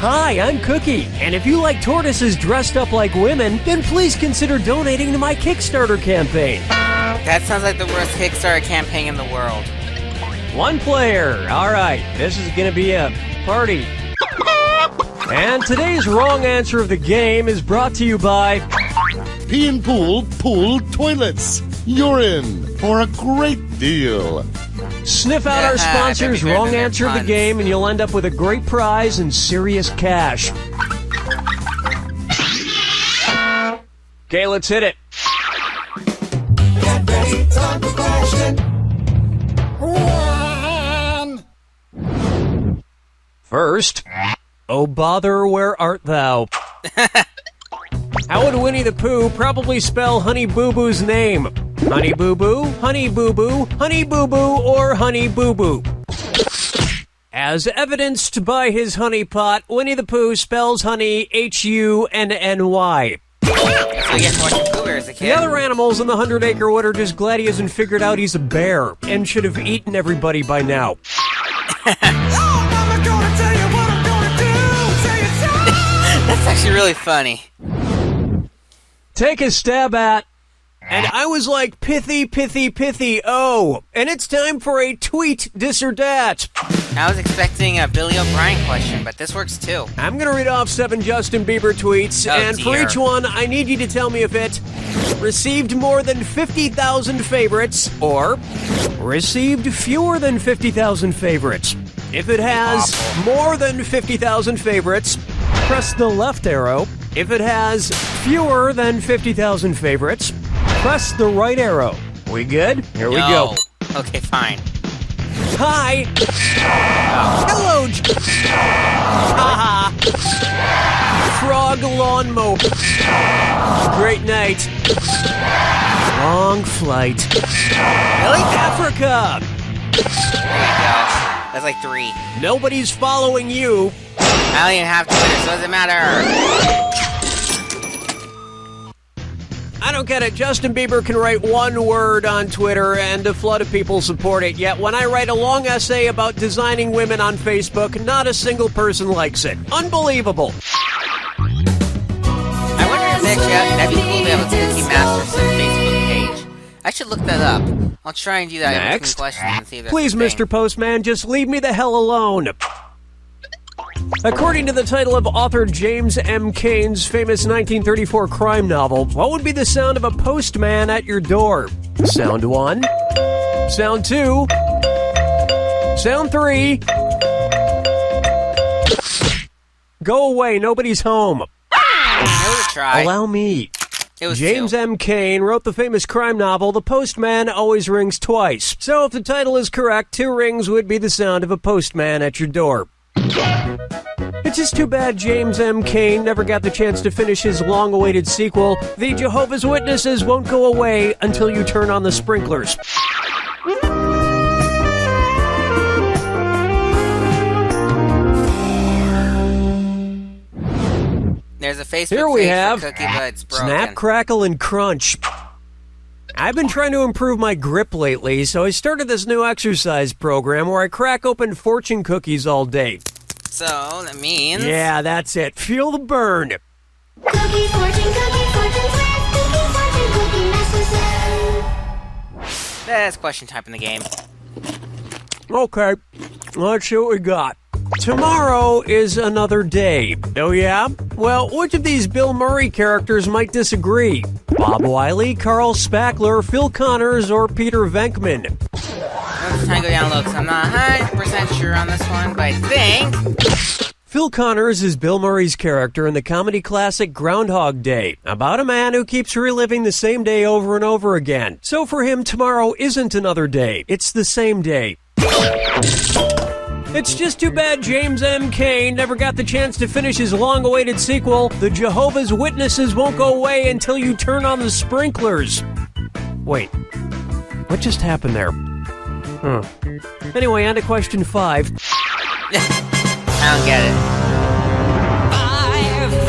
Hi, I'm Cookie, and if you like tortoises dressed up like women, then please consider donating to my Kickstarter campaign. That sounds like the worst Kickstarter campaign in the world. One player. All right, this is gonna be a party. And today's wrong answer of the game is brought to you by Pee and Pool Toilets. You're in for a great deal. Sniff out our sponsors' wrong answer of the game, and you'll end up with a great prize and serious cash. Okay, let's hit it. Get ready, time for question one. First, oh bother, where art thou? How would Winnie the Pooh probably spell Honey Boo Boo's name? Honey Boo Boo, Honey Boo Boo, Honey Boo Boo, or Honey Boo Boo? As evidenced by his honey pot, Winnie the Pooh spells honey Hunny. So you get to watch the Pooh Bear as a kid. The other animals in the 100-acre wood are just glad he hasn't figured out he's a bear and should have eaten everybody by now. That's actually really funny. Take a stab at... And I was like, pithy, oh. And it's time for a tweet, dis or dat. I was expecting a Billy O'Brien question, but this works too. I'm going to read off 7 Justin Bieber tweets, and for each one, I need you to tell me if it received more than 50,000 favorites or received fewer than 50,000 favorites. If it has more than 50,000 favorites, press the left arrow. If it has fewer than 50,000 favorites, press the right arrow. We good? Here we go. Okay, fine. Hi. Hello. Haha. Frog lawn mower. Great night. Long flight. Really? Africa. There you go. That's like 3. Nobody's following you. I don't even have Twitter, so it doesn't matter. I don't get it. Justin Bieber can write one word on Twitter and a flood of people support it. Yet when I write a long essay about designing women on Facebook, not a single person likes it. Unbelievable. I wonder if they actually that'd be cool to have a Cookie Masters Facebook page. I should look that up. I'll try and do that. Next. And see if that's Please, a thing. Mr. Postman, just leave me the hell alone. According to the title of author James M. Cain's famous 1934 crime novel, what would be the sound of a postman at your door? Sound 1. Sound 2. Sound 3. Go away, nobody's home. It was a try. Allow me. It was James 2. M. Cain wrote the famous crime novel The Postman Always Rings Twice. So if the title is correct, 2 rings would be the sound of a postman at your door. It's just too bad James M. Cain never got the chance to finish his long-awaited sequel, The Jehovah's Witnesses Won't Go Away Until You Turn on the Sprinklers. There's a Facebook Here we page have for Cookie, but it's broken. Snap, Crackle, and Crunch. I've been trying to improve my grip lately, so I started this new exercise program where I crack open fortune cookies all day. So, that means... Yeah, that's it. Feel the burn. Cookie fortune twist, cookie masters. That's question type in the game. Okay, let's see what we got. Tomorrow is another day. Oh yeah? Well, which of these Bill Murray characters might disagree? Bob Wiley, Carl Spackler, Phil Connors, or Peter Venkman? I'm trying to go down low because I'm not 100% sure on this one, but I think... Phil Connors is Bill Murray's character in the comedy classic Groundhog Day, about a man who keeps reliving the same day over and over again. So for him, tomorrow isn't another day. It's the same day. It's just too bad James M. Cain never got the chance to finish his long-awaited sequel, The Jehovah's Witnesses Won't Go Away Until You Turn on the Sprinklers. Wait, what just happened there? Anyway, on to question 5. I don't get it. 5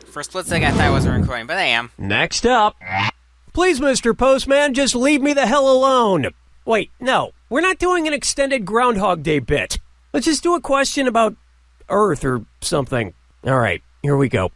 fingers! For a split second, I thought I wasn't recording, but I am. Next up. Please, Mr. Postman, just leave me the hell alone. Wait, no. We're not doing an extended Groundhog Day bit. Let's just do a question about Earth or something. All right, here we go.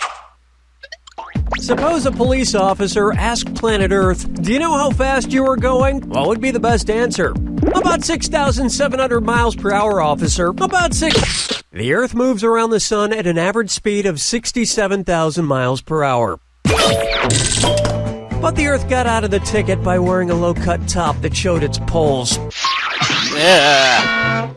Suppose a police officer asked planet Earth, do you know how fast you were going? What would be the best answer? About 6,700 miles per hour, officer. About 6... The Earth moves around the sun at an average speed of 67,000 miles per hour. But the Earth got out of the ticket by wearing a low-cut top that showed its poles. Ugh.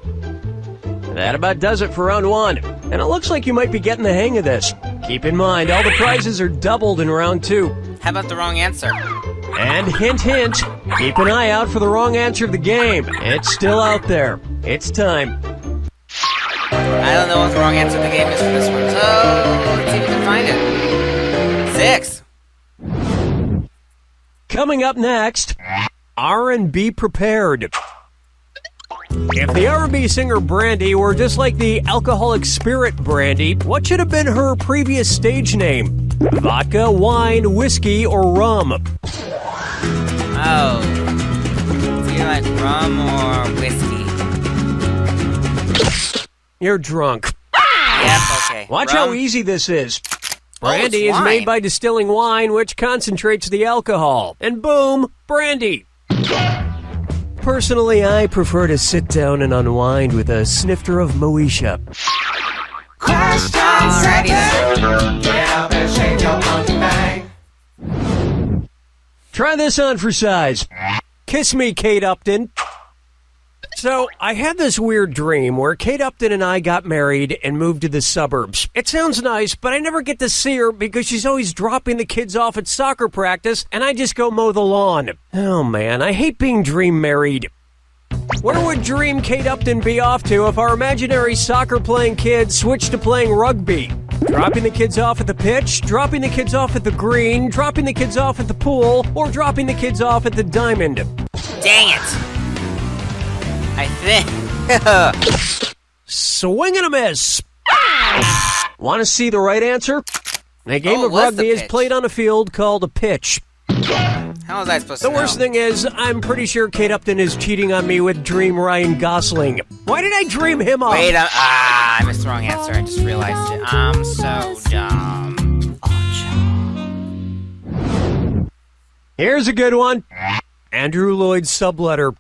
That about does it for round one. And it looks like you might be getting the hang of this. Keep in mind, all the prizes are doubled in round two. How about the wrong answer? And hint, hint, keep an eye out for the wrong answer of the game. It's still out there. It's time. I don't know what the wrong answer of the game is for this one, so let's see if we can find it. 6. Coming up next, R&B prepared. If the R&B singer Brandy were just like the alcoholic spirit Brandy, what should have been her previous stage name? Vodka, wine, whiskey, or rum? Oh. It's either like rum or whiskey. You're drunk. Yep, okay. Watch Rum. how easy this is. Oh, Brandy it's is made wine. by distilling wine, which concentrates the alcohol. And boom, brandy. Personally, I prefer to sit down and unwind with a snifter of Moesha. Alrighty then. Get up and shake your monkey bang. Try this on for size. Kiss me, Kate Upton. So, I had this weird dream where Kate Upton and I got married and moved to the suburbs. It sounds nice, but I never get to see her because she's always dropping the kids off at soccer practice and I just go mow the lawn. Oh man, I hate being dream married. Where would Dream Kate Upton be off to if our imaginary soccer-playing kids switched to playing rugby? Dropping the kids off at the pitch, dropping the kids off at the green, dropping the kids off at the pool, or dropping the kids off at the diamond? Dang it. I think. Swing and a miss. Want to see the right answer? A game of what's rugby the is pitch? played on a field called a pitch. How was I supposed The to know? worst thing is, I'm pretty sure Kate Upton is cheating on me with Dream Ryan Gosling. Why did I dream him up? Wait, I missed the wrong answer. I just realized it. I'm so dumb. Here's a good one. Andrew Lloyd subletter.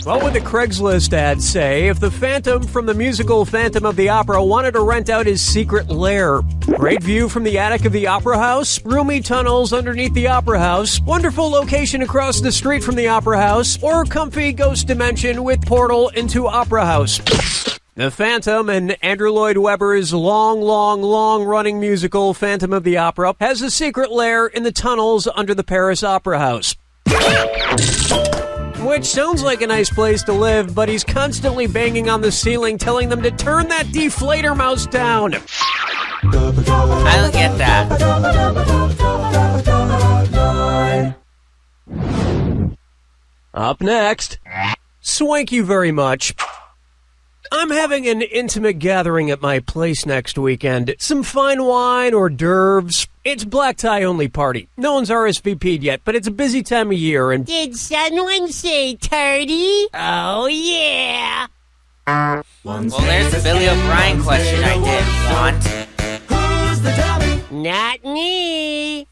What would the Craigslist ad say if the Phantom from the musical Phantom of the Opera wanted to rent out his secret lair? Great view from the attic of the Opera House, roomy tunnels underneath the Opera House, wonderful location across the street from the Opera House, or comfy ghost dimension with portal into Opera House. The Phantom and Andrew Lloyd Webber's long-running musical Phantom of the Opera has a secret lair in the tunnels under the Paris Opera House. Which sounds like a nice place to live, but he's constantly banging on the ceiling telling them to turn that deflator mouse down. I don't get that. Up next, Swank you very much. I'm having an intimate gathering at my place next weekend. Some fine wine, hors d'oeuvres. It's black tie only party. No one's RSVP'd yet, but it's a busy time of year and... Did someone say tardy? Oh, yeah. Well, there's the Billy O'Brien question I didn't want. Who's the dummy? Not me.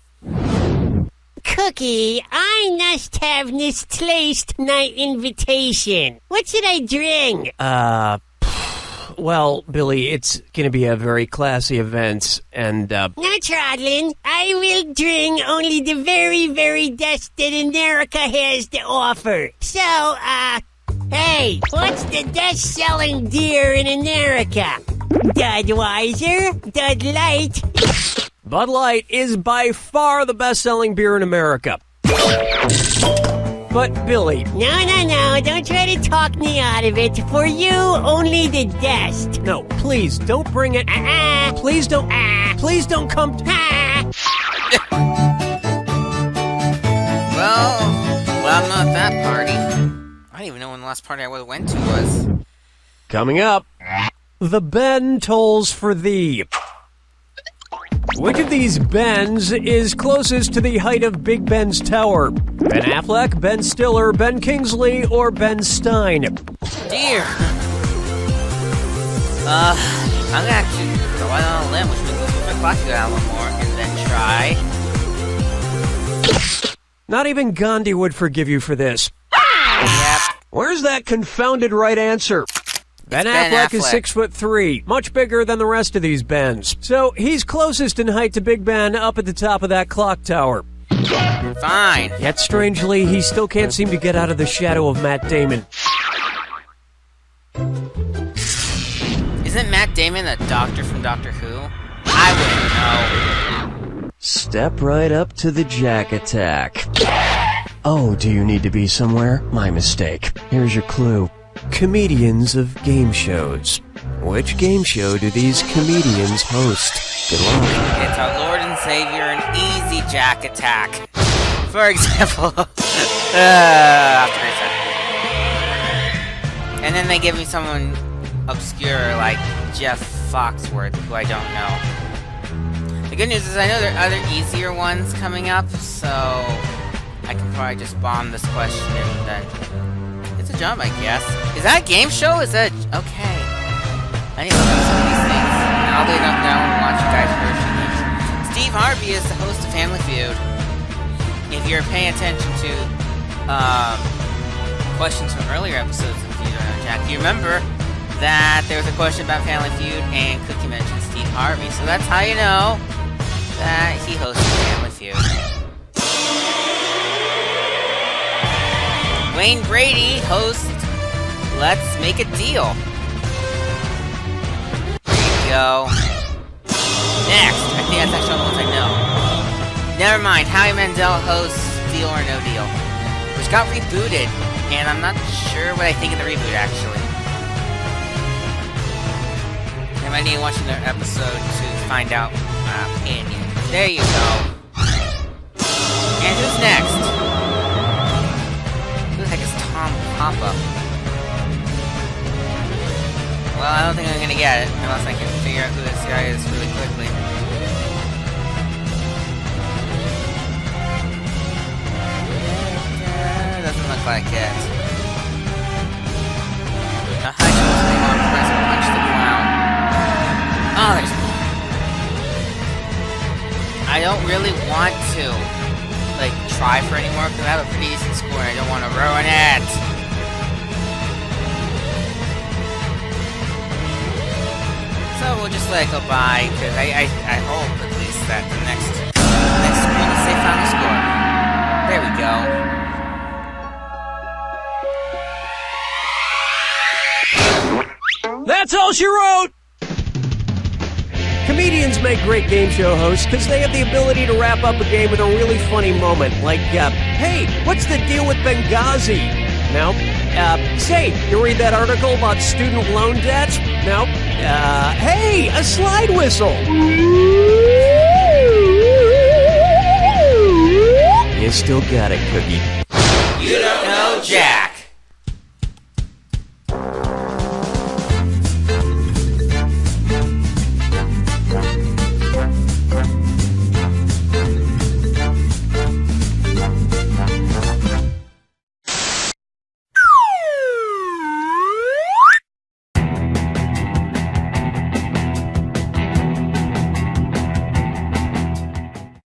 Cookie, I must have misplaced my invitation. What should I drink? Well, Billy, it's gonna be a very classy event, and, No trottling. I will drink only the very, very best that America has to offer. So, hey, what's the best-selling beer in America? Budweiser? Bud Light? Bud Light is by far the best-selling beer in America. But, Billy... No, don't try to talk me out of it. For you, only the best. No, please, don't bring it... Please don't... Please don't come... Well, I'm not at that party. I don't even know when the last party I went to was. Coming up, the Ben tolls for thee. Which of these Bens is closest to the height of Big Ben's tower? Ben Affleck, Ben Stiller, Ben Kingsley, or Ben Stein? Dear. I'm gonna have to go out on a limb, which means let's move the clock to go down one more, and then try. Not even Gandhi would forgive you for this. Yep. Where's that confounded right answer? Ben Affleck is 6'3", much bigger than the rest of these Bens. So he's closest in height to Big Ben up at the top of that clock tower. Fine. Yet strangely, he still can't seem to get out of the shadow of Matt Damon. Isn't Matt Damon the doctor from Doctor Who? I wouldn't know. Step right up to the Jack Attack. Oh, do you need to be somewhere? My mistake. Here's your clue. Comedians of game shows. Which game show do these comedians host? Good luck. It's our Lord and Savior, an easy Jack Attack. For example, after reset. And then they give me someone obscure like Jeff Foxworth, who I don't know. The good news is I know there are other easier ones coming up, so I can probably just bomb this question and then it's a jump, I guess. Is that a game show? Is that okay? I need to know some of these things. And I'll do enough now and watch you guys version each. Steve Harvey is the host of Family Feud. If you're paying attention to questions from earlier episodes of Feud or No Jack, you remember that there was a question about Family Feud and Cookie mentioned Steve Harvey, so that's how you know that he hosted Family Feud. Wayne Brady hosts Let's Make a Deal. There you go. Next, I think that's actually all the ones I know. Never mind, Howie Mandel hosts Deal or No Deal, which got rebooted, and I'm not sure what I think of the reboot actually. I might need to watch another episode to find out my opinion. There you go. And who's next? Who the heck is Tom Papa? Well, I don't think I'm gonna get it unless I can figure out who this guy is really quickly. Doesn't look like it. The high school's name on Press Punch the Clown. Oh, there's... I don't really want to, like, try for any more because I have a pretty decent score and I don't want to ruin it. So we'll just let it go by because I hope at least that the next screen will say final score. There we go. That's all she wrote! Comedians make great game show hosts because they have the ability to wrap up a game with a really funny moment. Like, hey, what's the deal with Benghazi? No. Say, you read that article about student loan debt? No. Hey, a slide whistle! You still got it, Cookie. You don't know Jack.